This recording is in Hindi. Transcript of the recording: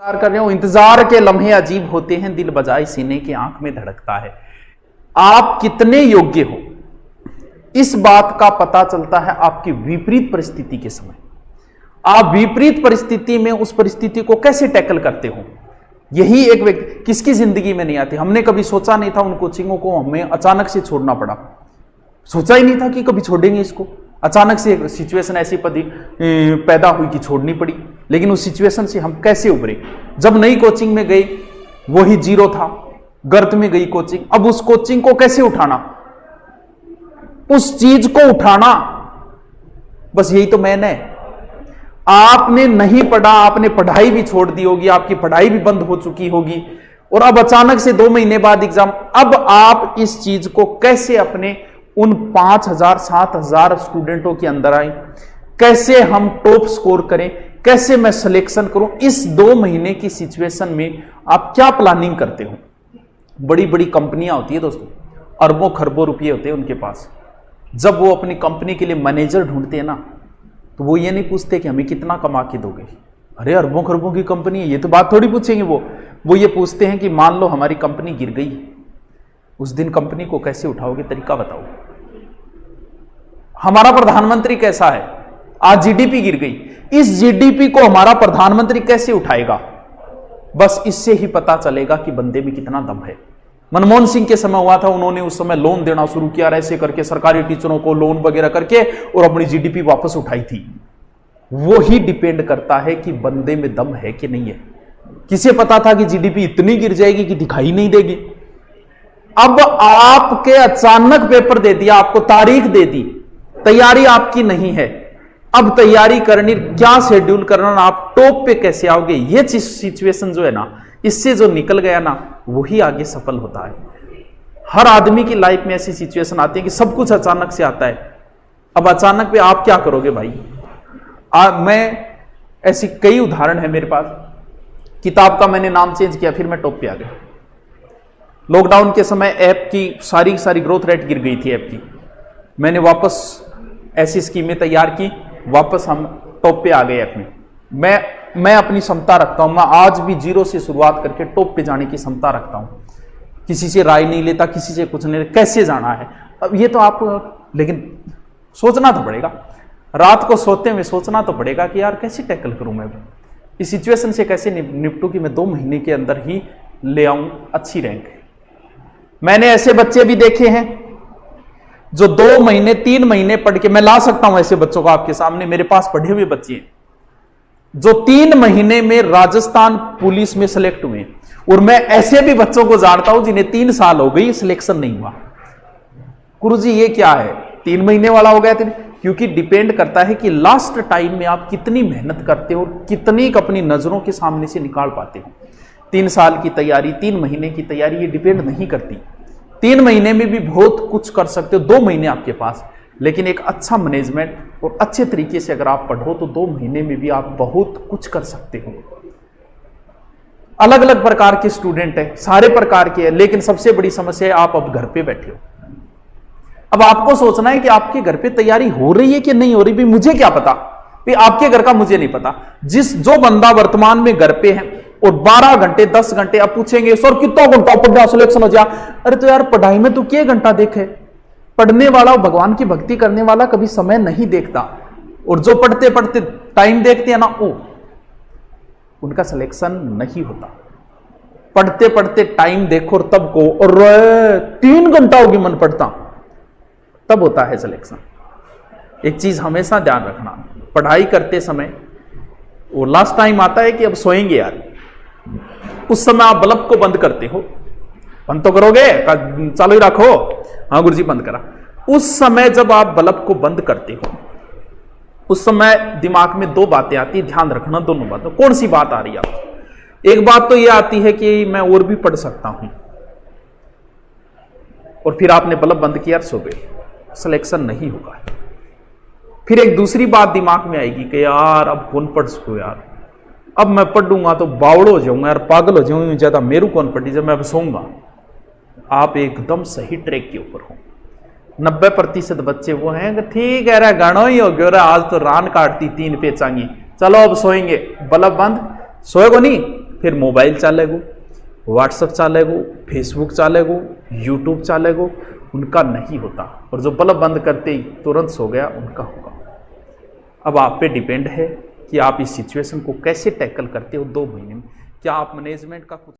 इंतजार कर रहे हो। इंतजार के लम्हे अजीब होते हैं, दिल बजाए सीने की आंख में धड़कता है। आप कितने योग्य हो इस बात का पता चलता है आपकी विपरीत परिस्थिति के समय। आप विपरीत परिस्थिति में उस परिस्थिति को कैसे टैकल करते हो, यही एक व्यक्ति किसकी जिंदगी में नहीं आती। हमने कभी सोचा नहीं था उन कोचिंगों को हमें अचानक से छोड़ना पड़ा, सोचा ही नहीं था कि कभी छोड़ेंगे इसको। अचानक से सिचुएशन ऐसी पैदा हुई कि छोड़नी पड़ी। लेकिन उस सिचुएशन से हम कैसे उभरे। जब नई कोचिंग में गए वही जीरो था, गर्त में गई कोचिंग। अब उस कोचिंग को कैसे उठाना, उस चीज को उठाना, बस यही तो मैंने। आपने नहीं पढ़ा, आपने पढ़ाई भी छोड़ दी होगी, आपकी पढ़ाई भी बंद हो चुकी होगी और अब अचानक से 2 महीने बाद एग्जाम। अब आप इस चीज को कैसे अपने उन 5000 7000 स्टूडेंटों के अंदर आए, कैसे हम टॉप स्कोर करें, कैसे मैं सिलेक्शन करूं। इस 2 महीने की सिचुएशन में आप क्या प्लानिंग करते हो। बड़ी बड़ी कंपनियां होती है दोस्तों, अरबों खरबों रुपये होते हैं उनके पास। जब वो अपनी कंपनी के लिए मैनेजर ढूंढते हैं ना, तो वो ये नहीं पूछते कि हमें कितना कमा के दोगे। अरे अरबों खरबों की कंपनी है, ये तो बात थोड़ी पूछेंगे वो ये पूछते हैं कि मान लो हमारी कंपनी गिर गई, उस दिन कंपनी को कैसे उठाओगे, तरीका बताओ। हमारा प्रधानमंत्री कैसा है, आज जीडीपी गिर गई, इस जीडीपी को हमारा प्रधानमंत्री कैसे उठाएगा। बस इससे ही पता चलेगा कि बंदे में कितना दम है। मनमोहन सिंह के समय हुआ था, उन्होंने उस समय लोन देना शुरू किया, ऐसे करके सरकारी टीचरों को लोन वगैरह करके और अपनी जीडीपी वापस उठाई थी। वो ही डिपेंड करता है कि बंदे में दम है कि नहीं है। किसे पता था कि जीडीपी इतनी गिर जाएगी कि दिखाई नहीं देगी। अब आपके अचानक पेपर दे दिया, आपको तारीख दे दी, तैयारी आपकी नहीं है। अब तैयारी करनी, क्या शेड्यूल करना, आप टॉप पे कैसे आओगे, ये सिचुएशन जो है ना, इससे जो निकल गया ना, वही आगे सफल होता है। हर आदमी की लाइफ में ऐसी सिचुएशन आती है कि सब कुछ अचानक से आता है। अब अचानक पे आप क्या करोगे भाई। मैं ऐसी कई उदाहरण है मेरे पास। किताब का मैंने नाम चेंज किया, फिर मैं टॉप पे आ गया। लॉकडाउन के समय ऐप की सारी ग्रोथ रेट गिर गई थी ऐप की। मैंने वापस ऐसी स्कीमें तैयार की, वापस हम टॉप पे आ गए ऐप में। मैं अपनी क्षमता रखता हूं, मैं आज भी जीरो से शुरुआत करके टॉप पे जाने की क्षमता रखता हूं। किसी से राय नहीं लेता, किसी से कुछ नहीं, कैसे जाना है। अब ये तो आप, लेकिन सोचना तो पड़ेगा, रात को सोते हुए सोचना तो पड़ेगा कि यार कैसे टैकल करूं मैं इस सिचुएशन से, कैसे निपटूं कि मैं 2 महीने के अंदर ही ले आऊं अच्छी रैंक। मैंने ऐसे बच्चे भी देखे हैं जो 2 महीने 3 महीने पढ़ के, मैं ला सकता हूं ऐसे बच्चों को आपके सामने, मेरे पास पढ़े हुए बच्चे हैं जो 3 महीने में राजस्थान पुलिस में सिलेक्ट हुए। और मैं ऐसे भी बच्चों को जानता हूं जिन्हें 3 साल हो गई, सिलेक्शन नहीं हुआ। गुरुजी ये क्या है, 3 महीने वाला हो गया। क्योंकि डिपेंड करता है कि लास्ट टाइम में आप कितनी मेहनत करते हो, कितनी अपनी नजरों के सामने से निकाल पाते हो। 3 साल की तैयारी, 3 महीने की तैयारी, ये डिपेंड नहीं करती। 3 महीने में भी बहुत कुछ कर सकते हो, 2 महीने आपके पास, लेकिन एक अच्छा मैनेजमेंट और अच्छे तरीके से अगर आप पढ़ो तो 2 महीने में भी आप बहुत कुछ कर सकते हो। अलग अलग प्रकार के स्टूडेंट हैं, सारे प्रकार के हैं, लेकिन सबसे बड़ी समस्या है आप अब घर पे बैठे हो। अब आपको सोचना है कि आपके घर पे तैयारी हो रही है कि नहीं हो रही। भी मुझे क्या पता, भी आपके घर का मुझे नहीं पता। जो बंदा वर्तमान में घर पे है और 12 घंटे 10 घंटे, अब पूछेंगे सर कितना घंटा पढ़ा सिलेक्शन हो जाए। अरे तो यार पढ़ाई में तो क्या घंटा देखे। पढ़ने वाला, भगवान की भक्ति करने वाला कभी समय नहीं देखता, और जो पढ़ते पढ़ते टाइम देखते हैं ना, उनका सिलेक्शन नहीं होता। पढ़ते पढ़ते टाइम देखो और तब को, और 3 घंटा होगी मन पढ़ता, तब होता है सिलेक्शन। एक चीज हमेशा ध्यान रखना, पढ़ाई करते समय वो लास्ट टाइम आता है कि अब सोएंगे यार, उस समय आप बल्ब को बंद करते हो। बंद तो करोगे, चालू ही रखो, हाँ गुरुजी बंद करा। उस समय जब आप बल्ब को बंद करते हो, उस समय दिमाग में 2 बातें आती है, ध्यान रखना दोनों बातों। कौन सी बात आ रही है आपको। एक बात तो यह आती है कि मैं और भी पढ़ सकता हूं, और फिर आपने बल्ब बंद किया, सो गए, सिलेक्शन नहीं होगा। फिर एक दूसरी बात दिमाग में आएगी कि यार अब कौन पढ़ सको यार, अब मैं पढ़ूंगा तो बावड़ हो जाऊंगा यार, पागल हो जाऊंगा, ज्यादा मेरू कौन पढ़ी, जब मैं अब सोऊंगा। आप एकदम सही ट्रैक के ऊपर हो। 90% बच्चे वो हैं कि ठीक है रे, गानो ही हो गया, आज तो रान काटती 3 पेचांगी, चलो अब सोएंगे, बल्ब बंद, सोएगो नहीं, फिर मोबाइल चलेगो, व्हाट्सएप चलेगो, फेसबुक चलेगो, यूट्यूब चलेगो, उनका नहीं होता। और जो बल्ब बंद करते ही तुरंत सो गया, उनका होगा। अब आप पे डिपेंड है कि आप इस सिचुएशन को कैसे टैकल करते हो 2 महीने में। क्या आप मैनेजमेंट का कुछ